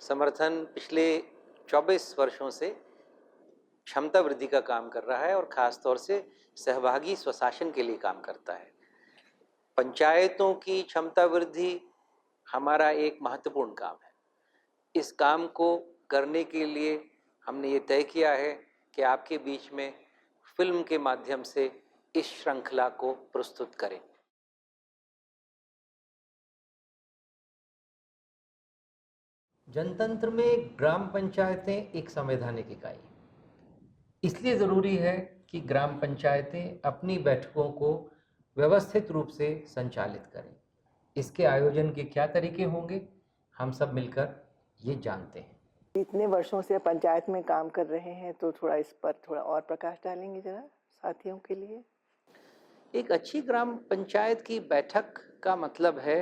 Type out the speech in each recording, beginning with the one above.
समर्थन पिछले 24 वर्षों से क्षमता वृद्धि का काम कर रहा है और ख़ास तौर से सहभागी स्वशासन के लिए काम करता है। पंचायतों की क्षमता वृद्धि हमारा एक महत्वपूर्ण काम है। इस काम को करने के लिए हमने ये तय किया है कि आपके बीच में फिल्म के माध्यम से इस श्रृंखला को प्रस्तुत करें। जनतंत्र में ग्राम पंचायतें एक संवैधानिक इकाई है। इसलिए ज़रूरी है कि ग्राम पंचायतें अपनी बैठकों को व्यवस्थित रूप से संचालित करें। इसके आयोजन के क्या तरीके होंगे, हम सब मिलकर ये जानते हैं। इतने वर्षों से पंचायत में काम कर रहे हैं, तो थोड़ा इस पर थोड़ा और प्रकाश डालेंगे जरा साथियों के लिए। एक अच्छी ग्राम पंचायत की बैठक का मतलब है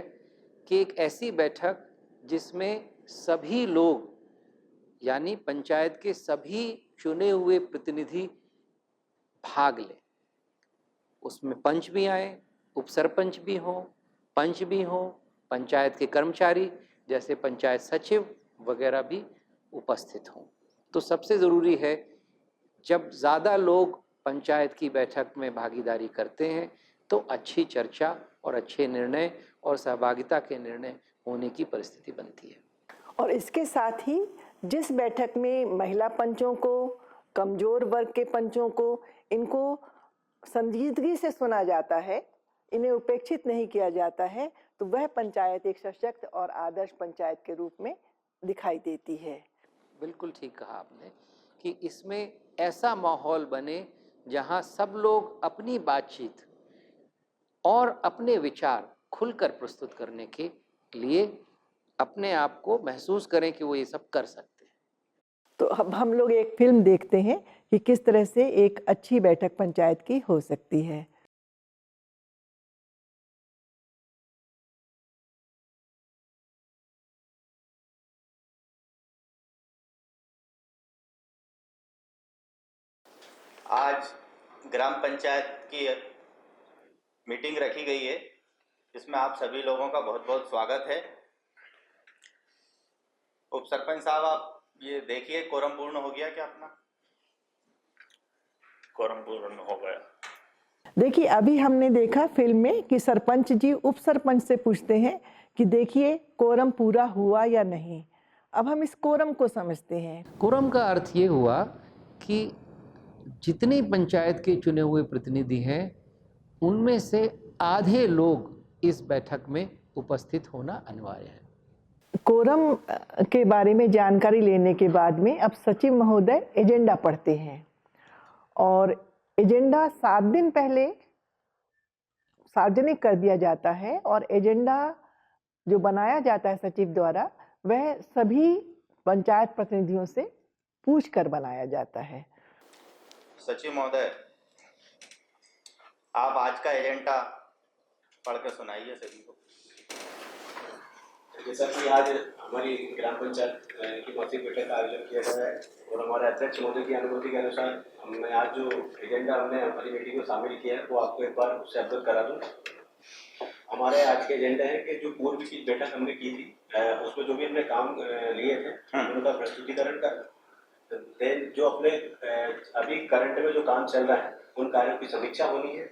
कि एक ऐसी बैठक जिसमें सभी लोग यानी पंचायत के सभी चुने हुए प्रतिनिधि भाग लें। उसमें पंच भी आए, उपसरपंच भी हों, पंच भी हों, पंचायत के कर्मचारी जैसे पंचायत सचिव वगैरह भी उपस्थित हों। तो सबसे ज़रूरी है जब ज़्यादा लोग पंचायत की बैठक में भागीदारी करते हैं तो अच्छी चर्चा और अच्छे निर्णय और सहभागिता के निर्णय होने की परिस्थिति बनती है। और इसके साथ ही जिस बैठक में महिला पंचों को, कमजोर वर्ग के पंचों को, इनको संजीदगी से सुना जाता है, इन्हें उपेक्षित नहीं किया जाता है, तो वह पंचायत एक सशक्त और आदर्श पंचायत के रूप में दिखाई देती है। बिल्कुल ठीक कहा आपने कि इसमें ऐसा माहौल बने जहां सब लोग अपनी बातचीत और अपने विचार खुलकर प्रस्तुत करने के लिए अपने आप को महसूस करें कि वो ये सब कर सकते हैं। तो अब हम लोग एक फिल्म देखते हैं कि किस तरह से एक अच्छी बैठक पंचायत की हो सकती है। आज ग्राम पंचायत की मीटिंग रखी गई है, जिसमें आप सभी लोगों का बहुत बहुत स्वागत है। उप सरपंच साहब, आप ये देखिए कोरम पूर्ण हो गया क्या अपना? कोरम पूर्ण हो गया। देखिए, अभी हमने देखा फिल्म में कि सरपंच जी उप सरपंच से पूछते हैं कि देखिए कोरम पूरा हुआ या नहीं। अब हम इस कोरम को समझते हैं। कोरम का अर्थ ये हुआ कि जितनी पंचायत के चुने हुए प्रतिनिधि हैं उनमें से आधे लोग इस बैठक में उपस्थित होना अनिवार्य है। कोरम के बारे में जानकारी लेने के बाद में अब सचिव महोदय एजेंडा पढ़ते हैं और एजेंडा 7 दिन पहले सार्वजनिक कर दिया जाता है और एजेंडा जो बनाया जाता है सचिव द्वारा वह सभी पंचायत प्रतिनिधियों से पूछकर बनाया जाता है। सचिव महोदय, आप आज का एजेंडा पढ़कर सुनाइए सभी को। जैसा कि आज हमारी ग्राम पंचायत की मासिक बैठक का आयोजन किया गया है और हमारे अध्यक्ष महोदय की अनुमति के अनुसार हमने आज जो एजेंडा हमने हमारी मीटिंग में शामिल किया है वो आपको एक बार उससे अवगत करा दूँ। हमारे आज के एजेंडा है कि जो पूर्व की बैठक हमने की थी उसमें जो भी हमने काम लिए थे उनका प्रस्तुतिकरण कर, देन जो अपने अभी करंट में जो काम चल रहा है उन कार्यों की समीक्षा होनी है।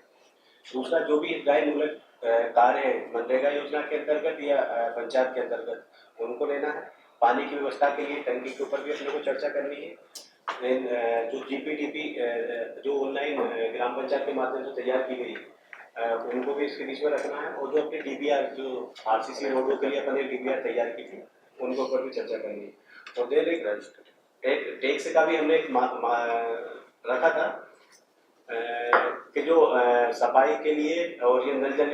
दूसरा, जो भी हितग्राहीमूलक कार्य है मनरेगा योजना के अंतर्गत या पंचायत के अंतर्गत उनको लेना है। पानी की व्यवस्था के लिए टंकी के ऊपर भी अपने को चर्चा करनी है। देन जो जीपीडीपी जो ऑनलाइन ग्राम पंचायत के माध्यम से तैयार की गई उनको भी इसके बीच में रखना है और जो अपने डीबीआर जो आरसीसी रोडों के लिए अपने डीबीआर तैयार की थी उनको ऊपर भी चर्चा करनी है। और देन एक टैक्स का भी हमने एक रखा था कि जो सफाई के लिए और ये नल जल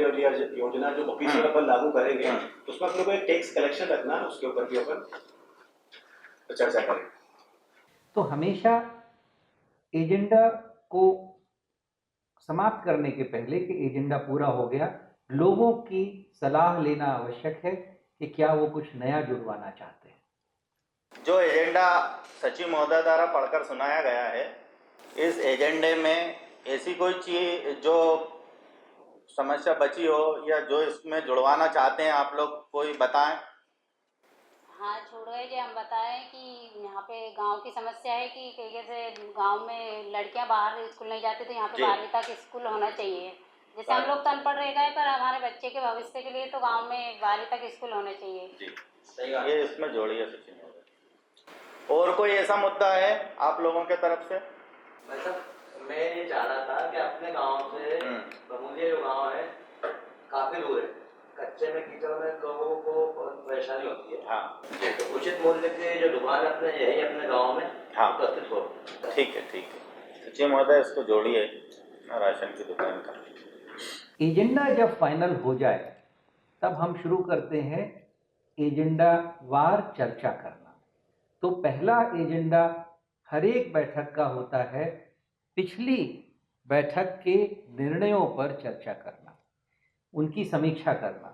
योजना जो ऑफिस में अपन लागू करेंगे उसमें अपने को एक टैक्स कलेक्शन रखना है, उसके ऊपर भी अपन चर्चा करें। तो हमेशा एजेंडा को समाप्त करने के पहले कि एजेंडा पूरा हो गया, लोगों की सलाह लेना आवश्यक है कि क्या वो कुछ नया जुड़वाना चाहते हैं। जो एजेंडा सचिव महोदय द्वारा पढ़कर सुनाया गया है, इस एजेंडे में ऐसी कोई चीज जो समस्या बची हो या जो इसमें जुड़वाना चाहते हैं आप लोग, कोई बताएं। हाँ छूट गए जी। हम बताएं कि यहाँ पे गांव की समस्या है कि जैसे गांव में लड़कियां बाहर स्कूल नहीं जाती, तो यहाँ पे जी। 12वीं तक स्कूल होना चाहिए। जैसे हम लोग तो अनपढ़ रह गए, पर हमारे बच्चे के भविष्य के लिए तो गांव में 12वीं तक स्कूल होने चाहिए। जी, सही बात। ये इसमें जोड़िए सचिन महोदय। और कोई ऐसा मुद्दा है आप लोगों के तरफ से? मतलब मैं ये चाह रहा था कि अपने गांव से बमुलिया जो गांव है काफी दूर है, कच्चे में कीचड़ में लोगों को बहुत परेशानी होती है। हाँ जी। तो उचित मूल्य की जो दुकान अपने यही अपने गांव में हाँ उपस्थित हो। ठीक है, ठीक है सचिन महोदय, इसको जोड़िए राशन की दुकान का। एजेंडा जब फाइनल हो जाए तब हम शुरू करते हैं एजेंडा वार चर्चा करना। तो पहला एजेंडा हर एक बैठक का होता है पिछली बैठक के निर्णयों पर चर्चा करना, उनकी समीक्षा करना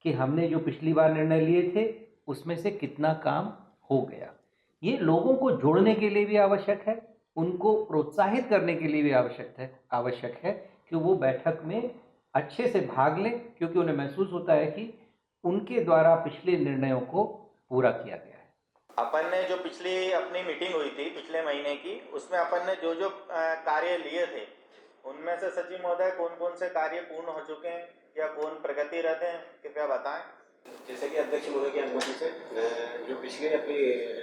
कि हमने जो पिछली बार निर्णय लिए थे उसमें से कितना काम हो गया। ये लोगों को जोड़ने के लिए भी आवश्यक है, उनको प्रोत्साहित करने के लिए भी आवश्यक है कि वो बैठक में अच्छे से भाग लें, क्योंकि उन्हें महसूस होता है कि उनके द्वारा पिछले निर्णयों को पूरा किया गया है। अपन ने जो पिछली अपनी मीटिंग हुई थी पिछले महीने की, उसमें अपन ने जो जो कार्य लिए थे उनमें से सचिव महोदय कौन कौन से कार्य पूर्ण हो चुके हैं या कौन प्रगतिरत हैं, कृपया बताएं। जैसे कि अध्यक्ष महोदय की अनुमति से जो पिछली अपनी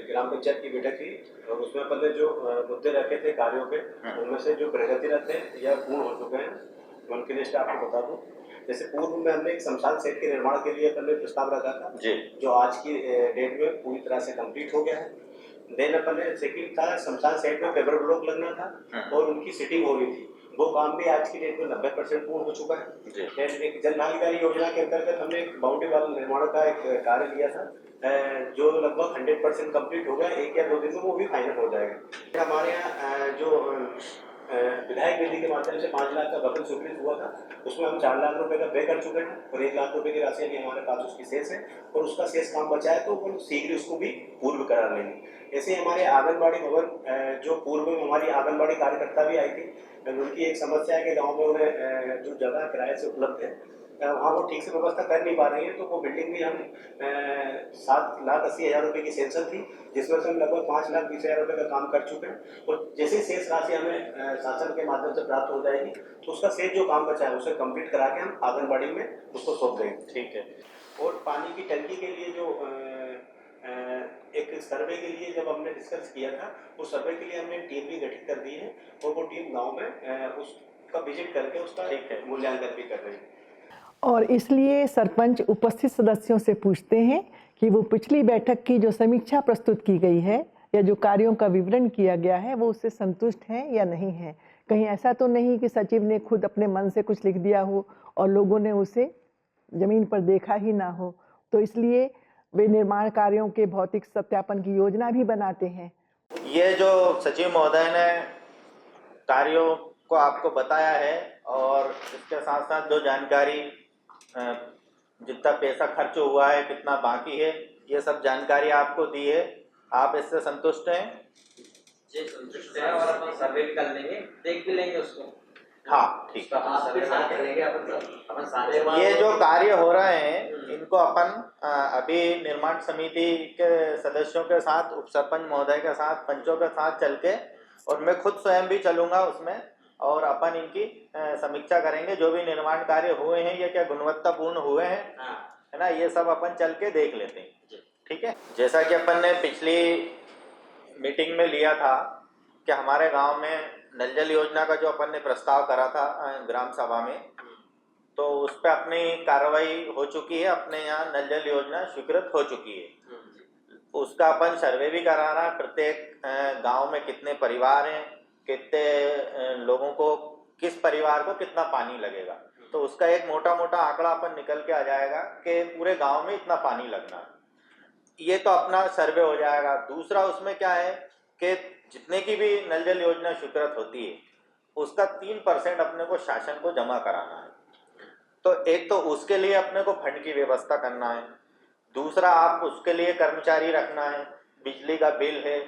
ग्राम पंचायत की बैठक थी और उसमें अपन ने जो मुद्दे रखे थे कार्यों पे, उनमें से जो प्रगतिरत है या पूर्ण हो चुके हैं उनकी लिस्ट आपको बता दूं। जैसे पूर्व में हमने एक शमशान सेट के निर्माण के लिए अपन ने प्रस्ताव रखा था जी, जो आज की डेट में पूरी तरह से कंप्लीट हो गया है। देन अपन ने सेकंड था शमशान सेट में पेपर ब्लॉक लगना था और उनकी सिटिंग होनी थी, वो काम भी आज की डेट में 90% पूर्ण हो चुका है। एक जन भागीदारी योजना के अंतर्गत हमने एक बाउंड्री वाल निर्माण का एक कार्य लिया था जो लगभग 100% कंप्लीट हो गया, 1 या 2 दिन में वो भी फाइनल हो जाएगा। हमारे यहाँ जो विधायक निधि के माध्यम से 5 लाख का बफर स्वीकृत हुआ था, उसमें हम 4 लाख रुपए का पे कर चुके हैं और 1 लाख रुपए की राशि अभी हमारे पास उसकी शेष है और उसका शेष काम बचा है तो वो शीघ्र उसको भी पूर्व करा लेंगे। ऐसे हमारे आंगनबाड़ी भवन जो पूर्व में हमारी आंगनबाड़ी कार्यकर्ता भी आई थी, उनकी एक समस्या है कि गाँव में उन्हें जो जगह किराए से उपलब्ध है वहाँ वो ठीक से व्यवस्था कर नहीं पा रही है, तो वो बिल्डिंग भी हम 7,80,000 रुपये की सेंशन थी जिसमें से हम लगभग 5,20,000 रुपये का काम कर चुके हैं और जैसे शेष राशि हमें शासन के माध्यम से प्राप्त हो जाएगी तो उसका शेष जो काम बचा है उसे कंप्लीट करा के हम आंगनबाड़ी में उसको सौंप देंगे। ठीक है। और पानी की टंकी के लिए जो एक सर्वे के लिए जब हमने डिस्कस किया था, उस सर्वे के लिए हमने टीम भी गठित कर दी है और वो टीम गाँव में उसका विजिट करके उसका मूल्यांकन भी कर रही है। और इसलिए सरपंच उपस्थित सदस्यों से पूछते हैं कि वो पिछली बैठक की जो समीक्षा प्रस्तुत की गई है या जो कार्यों का विवरण किया गया है वो उससे संतुष्ट हैं या नहीं है। कहीं ऐसा तो नहीं कि सचिव ने खुद अपने मन से कुछ लिख दिया हो और लोगों ने उसे जमीन पर देखा ही ना हो। तो इसलिए वे निर्माण कार्यों के भौतिक सत्यापन की योजना भी बनाते हैं। ये जो सचिव महोदय ने कार्यों को आपको बताया है और इसके साथ साथ जो जानकारी जितना पैसा खर्च हुआ है कितना बाकी है ये सब जानकारी आपको दी है, आप इससे संतुष्ट हैं? जी संतुष्ट है और अपन सर्वे भी कर लेंगे, देख भी लेंगे उसको। हाँ ठीक है। सर्वे कर लेंगे अपन सारे। ये जो कार्य हो रहे हैं इनको अपन अभी निर्माण समिति के सदस्यों के साथ, उप सरपंच महोदय के साथ, पंचों के साथ चल के और मैं खुद स्वयं भी चलूंगा उसमें और अपन इनकी समीक्षा करेंगे जो भी निर्माण कार्य हुए हैं ये क्या गुणवत्तापूर्ण हुए हैं, है ना, ये सब अपन चल के देख लेते हैं। ठीक है। जैसा कि अपन ने पिछली मीटिंग में लिया था कि हमारे गांव में नल जल योजना का जो अपन ने प्रस्ताव करा था ग्राम सभा में, तो उस पर अपनी कार्रवाई हो चुकी है, अपने यहाँ नल जल योजना स्वीकृत हो चुकी है। उसका अपन सर्वे भी करा रहा है, प्रत्येक गांव में कितने परिवार हैं, कितने लोगों को, किस परिवार को कितना पानी लगेगा, तो उसका एक मोटा मोटा आंकड़ा अपन निकल के आ जाएगा कि पूरे गांव में इतना पानी लगना है। ये तो अपना सर्वे हो जाएगा। दूसरा उसमें क्या है कि जितने की भी नल जल योजना स्वीकृत होती है उसका 3% अपने को शासन को जमा कराना है। तो एक तो उसके लिए अपने को फंड की व्यवस्था करना है, दूसरा आप उसके लिए कर्मचारी रखना है, बिजली का बिल है,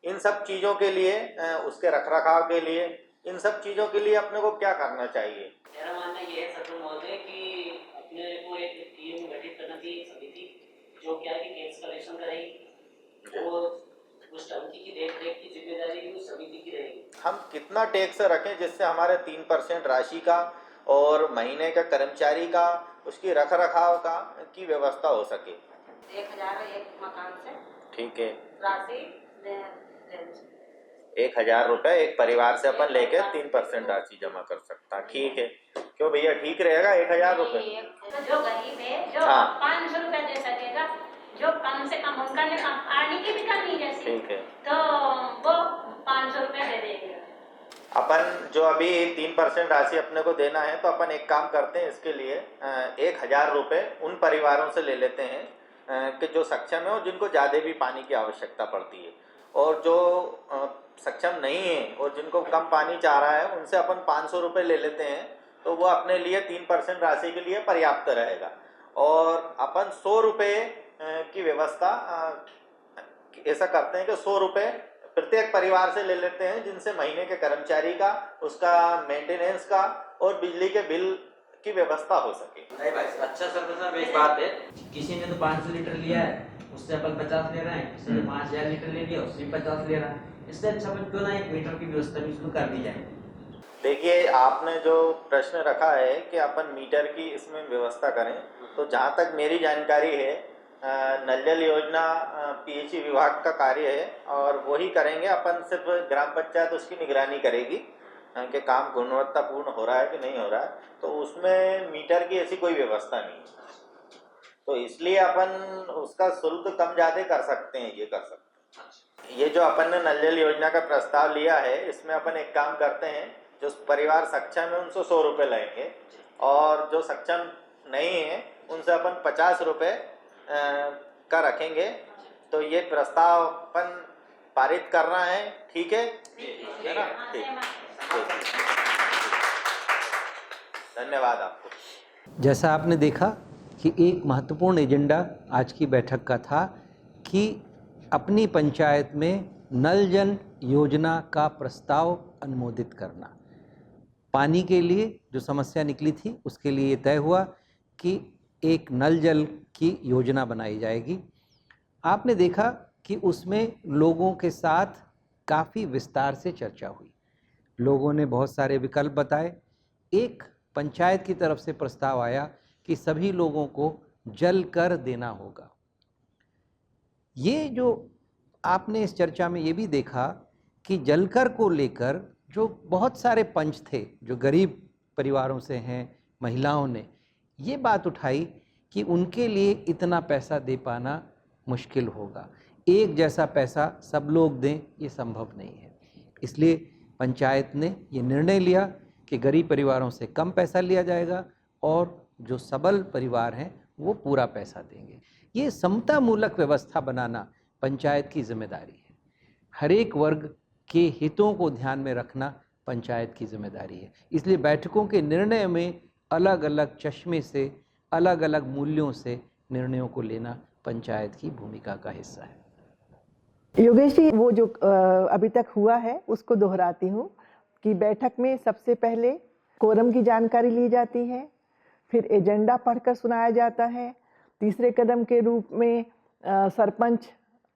इन सब चीज़ों के लिए, उसके रखरखाव के लिए, इन सब चीज़ों के लिए अपने को क्या करना चाहिए? मेरा मानना ये है सरपंच महोदय कि अपने को एक टीम गठित करना चाहिए, समिति, जो क्या है कि टैक्स कलेक्शन करेगी और उस टंकी की देख रेख की जिम्मेदारी भी उस समिति की रहेगी। हम कितना टैक्स रखें जिससे हमारे 3% राशि का और महीने का कर्मचारी का उसकी रख रखाव का की व्यवस्था हो सके। 1000 एक मकान से ठीक है, राशि 1000 रुपए एक परिवार से अपन लेके 3% राशि जमा कर सकता। ठीक है, क्यों भैया ठीक रहेगा 1000 रुपए? जो गरीब है जो हाँ। 500 रुपए दे सकेगा, जो कम से कम उनका ने पानी की भी कमी जैसी, ठीक है, तो वो 500 रुपए दे देंगे। अपन जो अभी 3% राशि अपने को देना है तो अपन एक काम करते हैं, इसके लिए 1000 रुपए उन परिवारों से ले लेते हैं कि जो सक्षम है और जिनको ज़्यादा भी पानी की आवश्यकता पड़ती है, और जो सक्षम नहीं है और जिनको कम पानी चाह रहा है उनसे अपन 500 रुपये ले लेते हैं, तो वो अपने लिए 3% राशि के लिए पर्याप्त रहेगा। और अपन 100 रुपये की व्यवस्था ऐसा करते हैं कि 100 रुपये प्रत्येक परिवार से ले लेते हैं, जिनसे महीने के कर्मचारी का, उसका मेंटेनेंस का और बिजली के बिल की व्यवस्था हो सके। नहीं भाई, अच्छा सरपंच साहब एक बात है, किसी ने तो 500 लीटर लिया है, उससे अपन 50 ले रहे हैं, किसी ने 5000 लीटर ले लिया, उससे 50 ले रहा है। इससे अच्छा क्यों ना एक मीटर की व्यवस्था भी शुरू कर दी जाए। देखिए, आपने जो प्रश्न रखा है कि अपन मीटर की इसमें व्यवस्था करें, तो जहाँ तक मेरी जानकारी है नल जल योजना पीएचई विभाग का कार्य है और वही करेंगे। अपन सिर्फ ग्राम पंचायत उसकी निगरानी करेगी कि काम गुणवत्तापूर्ण हो रहा है कि नहीं हो रहा है, तो उसमें मीटर की ऐसी कोई व्यवस्था नहीं है। तो इसलिए अपन उसका शुल्क कम ज़्यादा कर सकते हैं, ये कर सकते हैं। ये जो अपन ने नल जल योजना का प्रस्ताव लिया है, इसमें अपन एक काम करते हैं, जो परिवार सक्षम है उनसे 100 रुपये लेंगे और जो सक्षम नहीं है उनसे अपन 50 रुपये का रखेंगे। तो ये प्रस्ताव अपन पारित करना है, ठीक है ना? ठीक, धन्यवाद आपको। जैसा आपने देखा कि एक महत्वपूर्ण एजेंडा आज की बैठक का था कि अपनी पंचायत में नल जल योजना का प्रस्ताव अनुमोदित करना। पानी के लिए जो समस्या निकली थी उसके लिए ये तय हुआ कि एक नल जल की योजना बनाई जाएगी। आपने देखा कि उसमें लोगों के साथ काफ़ी विस्तार से चर्चा हुई, लोगों ने बहुत सारे विकल्प बताए। एक पंचायत की तरफ से प्रस्ताव आया कि सभी लोगों को जल कर देना होगा। ये जो आपने इस चर्चा में ये भी देखा कि जल कर को लेकर जो बहुत सारे पंच थे जो गरीब परिवारों से हैं, महिलाओं ने ये बात उठाई कि उनके लिए इतना पैसा दे पाना मुश्किल होगा, एक जैसा पैसा सब लोग दें ये संभव नहीं है। इसलिए पंचायत ने ये निर्णय लिया कि गरीब परिवारों से कम पैसा लिया जाएगा और जो सबल परिवार हैं वो पूरा पैसा देंगे। ये समतामूलक व्यवस्था बनाना पंचायत की जिम्मेदारी है। हर एक वर्ग के हितों को ध्यान में रखना पंचायत की जिम्मेदारी है। इसलिए बैठकों के निर्णय में अलग अलग चश्मे से, अलग अलग मूल्यों से निर्णयों को लेना पंचायत की भूमिका का हिस्सा है। योगेश जी, वो जो अभी तक हुआ है उसको दोहराती हूँ कि बैठक में सबसे पहले कोरम की जानकारी ली जाती है, फिर एजेंडा पढ़कर सुनाया जाता है, तीसरे कदम के रूप में सरपंच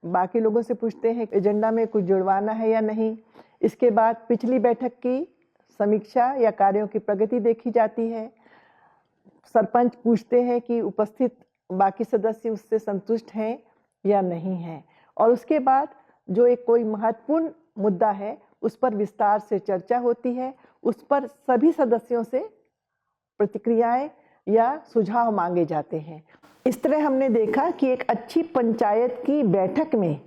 बाकी लोगों से पूछते हैं एजेंडा में कुछ जुड़वाना है या नहीं। इसके बाद पिछली बैठक की समीक्षा या कार्यों की प्रगति देखी जाती है। सरपंच पूछते हैं कि उपस्थित बाकी सदस्य उससे संतुष्ट हैं या नहीं हैं, और उसके बाद जो एक कोई महत्वपूर्ण मुद्दा है उस पर विस्तार से चर्चा होती है, उस पर सभी सदस्यों से प्रतिक्रियाएं या सुझाव मांगे जाते हैं। इस तरह हमने देखा कि एक अच्छी पंचायत की बैठक में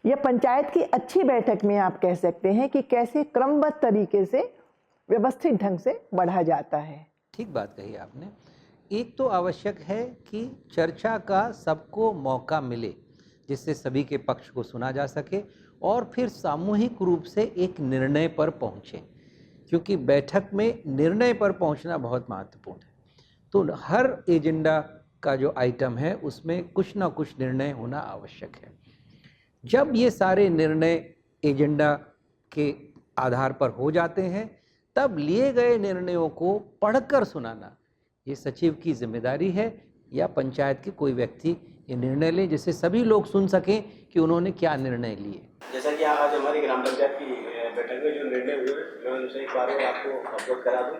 या पंचायत की अच्छी बैठक में आप कह सकते हैं कि कैसे क्रमबद्ध तरीके से व्यवस्थित ढंग से बढ़ा जाता है। ठीक बात कही आपने। एक तो आवश्यक है कि चर्चा का सबको मौका मिले जिससे सभी के पक्ष को सुना जा सके और फिर सामूहिक रूप से एक निर्णय पर पहुँचे, क्योंकि बैठक में निर्णय पर पहुँचना बहुत महत्वपूर्ण है। तो हर एजेंडा का जो आइटम है उसमें कुछ ना कुछ निर्णय होना आवश्यक है। जब ये सारे निर्णय एजेंडा के आधार पर हो जाते हैं तब लिए गए निर्णयों को पढ़कर सुनाना ये सचिव की जिम्मेदारी है या पंचायत के कोई व्यक्ति ये निर्णय लें, जिससे सभी लोग सुन सकें कि उन्होंने क्या निर्णय लिए। जैसा कि आज हमारी ग्राम पंचायत की बैठक में जो निर्णय हुए, मैं उनसे एक बार और आपको अवगत करा दूं।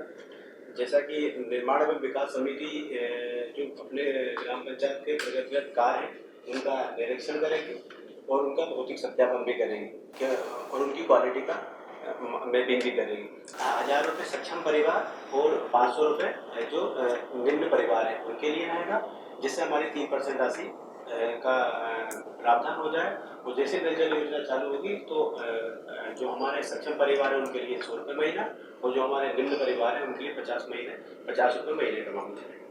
जैसा कि निर्माण एवं विकास समिति जो अपने ग्राम पंचायत के प्रगतिगत कार्य हैं उनका निरीक्षण करेगी और उनका भौतिक सत्यापन भी करेगी और उनकी क्वालिटी का मैपिंग भी करेगी। 1000 रुपये सक्षम परिवार और 500 रुपये जो निम्न परिवार है उनके लिए रहेगा, जिससे हमारी 3% राशि का प्रावधान हो जाए। और जैसे नल जल योजना चालू होगी तो जो हमारे सक्षम परिवार है उनके लिए 100 रुपये महीना और जो हमारे निम्न परिवार है उनके लिए 50 रुपये महीने का मामला है।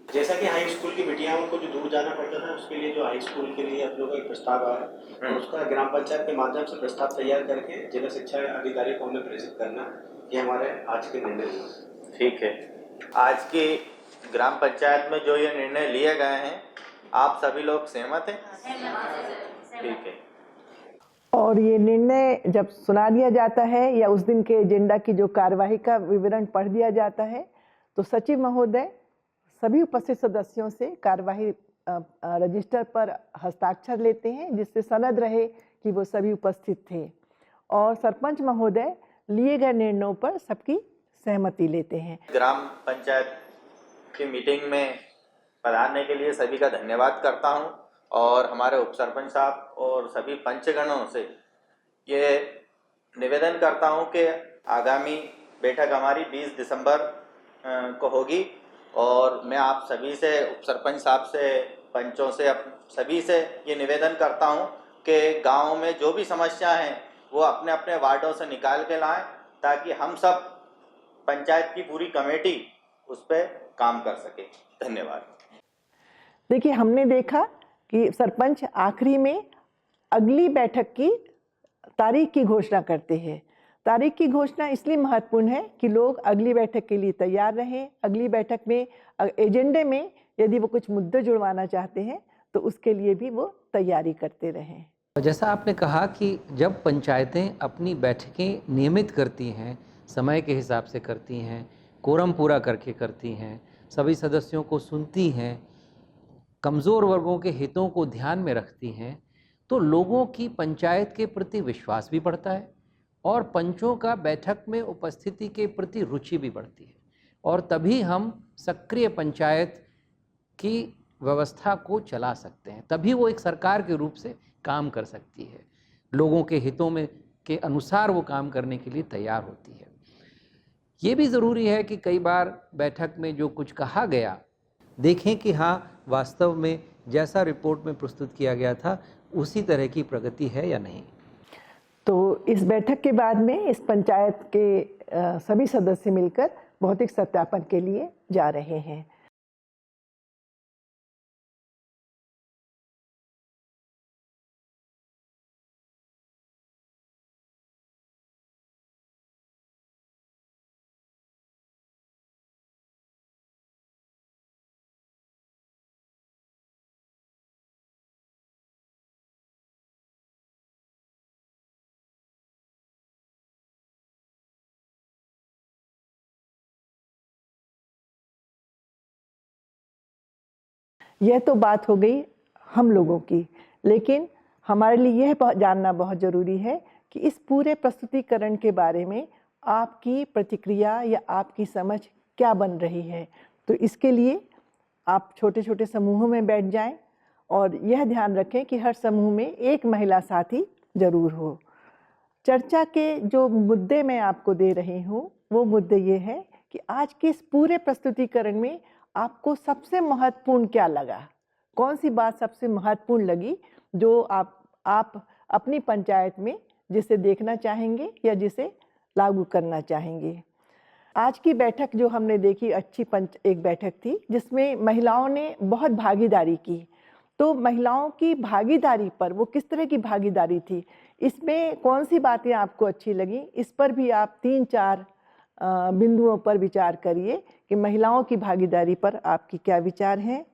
जैसा कि हाई स्कूल की बिटियाओं को जो दूर जाना पड़ता था, उसके लिए जो हाई स्कूल के लिए अपने को एक प्रस्ताव आया और उसका ग्राम पंचायत के माध्यम से प्रस्ताव तैयार करके जिला शिक्षा अधिकारी को हमें प्रेषित करना, ये हमारे आज के निर्णय हुए। ठीक है, आज की ग्राम पंचायत में जो ये निर्णय लिए गए हैं, आप सभी लोग सहमत हैं? ठीक है। और ये निर्णय जब सुना दिया जाता है या उस दिन के एजेंडा की जो कार्यवाही का विवरण पढ़ दिया जाता है, तो सचिव महोदय सभी उपस्थित सदस्यों से कार्यवाही रजिस्टर पर हस्ताक्षर लेते हैं, जिससे सनद रहे कि वो सभी उपस्थित थे। और सरपंच महोदय लिए गए निर्णयों पर सबकी सहमति लेते हैं। ग्राम पंचायत की मीटिंग में पधारने के लिए सभी का धन्यवाद करता हूं और हमारे उप सरपंच साहब और सभी पंचगणों से ये निवेदन करता हूं कि आगामी बैठक हमारी 20 दिसंबर को होगी और मैं आप सभी से, उप सरपंच साहब से, पंचों से, सभी से ये निवेदन करता हूं कि गाँव में जो भी समस्या हैं वो अपने अपने वार्डों से निकाल के लाएं, ताकि हम सब पंचायत की पूरी कमेटी उस पर काम कर सके। धन्यवाद। देखिए, हमने देखा कि सरपंच आखिरी में अगली बैठक की तारीख की घोषणा करते हैं। तारीख की घोषणा इसलिए महत्वपूर्ण है कि लोग अगली बैठक के लिए तैयार रहें। अगली बैठक में एजेंडे में यदि वो कुछ मुद्दे जुड़वाना चाहते हैं तो उसके लिए भी वो तैयारी करते रहें। जैसा आपने कहा कि जब पंचायतें अपनी बैठकें नियमित करती हैं, समय के हिसाब से करती हैं, कोरम पूरा करके करती हैं, सभी सदस्यों को सुनती हैं, कमज़ोर वर्गों के हितों को ध्यान में रखती हैं, तो लोगों की पंचायत के प्रति विश्वास भी बढ़ता है और पंचों का बैठक में उपस्थिति के प्रति रुचि भी बढ़ती है और तभी हम सक्रिय पंचायत की व्यवस्था को चला सकते हैं, तभी वो एक सरकार के रूप से काम कर सकती है, लोगों के हितों में के अनुसार वो काम करने के लिए तैयार होती है। ये भी ज़रूरी है कि कई बार बैठक में जो कुछ कहा गया देखें कि हाँ, वास्तव में जैसा रिपोर्ट में प्रस्तुत किया गया था उसी तरह की प्रगति है या नहीं। तो इस बैठक के बाद में इस पंचायत के सभी सदस्य मिलकर भौतिक सत्यापन के लिए जा रहे हैं। यह तो बात हो गई हम लोगों की, लेकिन हमारे लिए यह जानना बहुत ज़रूरी है कि इस पूरे प्रस्तुतिकरण के बारे में आपकी प्रतिक्रिया या आपकी समझ क्या बन रही है। तो इसके लिए आप छोटे छोटे समूहों में बैठ जाएं और यह ध्यान रखें कि हर समूह में एक महिला साथी जरूर हो। चर्चा के जो मुद्दे मैं आपको दे रही हूँ वो मुद्दे ये हैं कि आज के इस पूरे प्रस्तुतिकरण में आपको सबसे महत्वपूर्ण क्या लगा, कौन सी बात सबसे महत्वपूर्ण लगी जो आप अपनी पंचायत में जिसे देखना चाहेंगे या जिसे लागू करना चाहेंगे। आज की बैठक जो हमने देखी अच्छी एक बैठक थी जिसमें महिलाओं ने बहुत भागीदारी की। तो महिलाओं की भागीदारी पर वो किस तरह की भागीदारी थी, इसमें कौन सी बातें आपको अच्छी लगी, इस पर भी आप 3-4 बिंदुओं पर विचार करिए कि महिलाओं की भागीदारी पर आपकी क्या विचार हैं।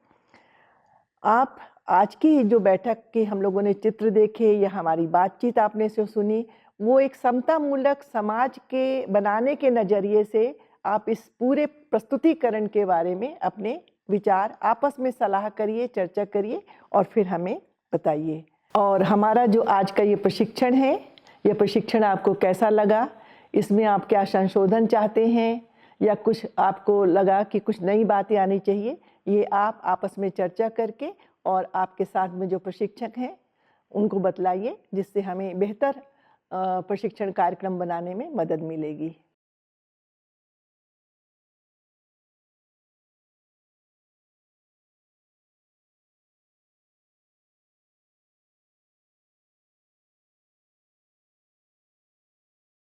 आप आज की जो बैठक के हम लोगों ने चित्र देखे या हमारी बातचीत आपने से सुनी, वो एक समतामूलक समाज के बनाने के नज़रिए से आप इस पूरे प्रस्तुतिकरण के बारे में अपने विचार आपस में सलाह करिए, चर्चा करिए और फिर हमें बताइए। और हमारा जो आज का ये प्रशिक्षण है, ये प्रशिक्षण आपको कैसा लगा, इसमें आप क्या संशोधन चाहते हैं या कुछ आपको लगा कि कुछ नई बातें आनी चाहिए, ये आप आपस में चर्चा करके और आपके साथ में जो प्रशिक्षक हैं उनको बतलाइए, जिससे हमें बेहतर प्रशिक्षण कार्यक्रम बनाने में मदद मिलेगी।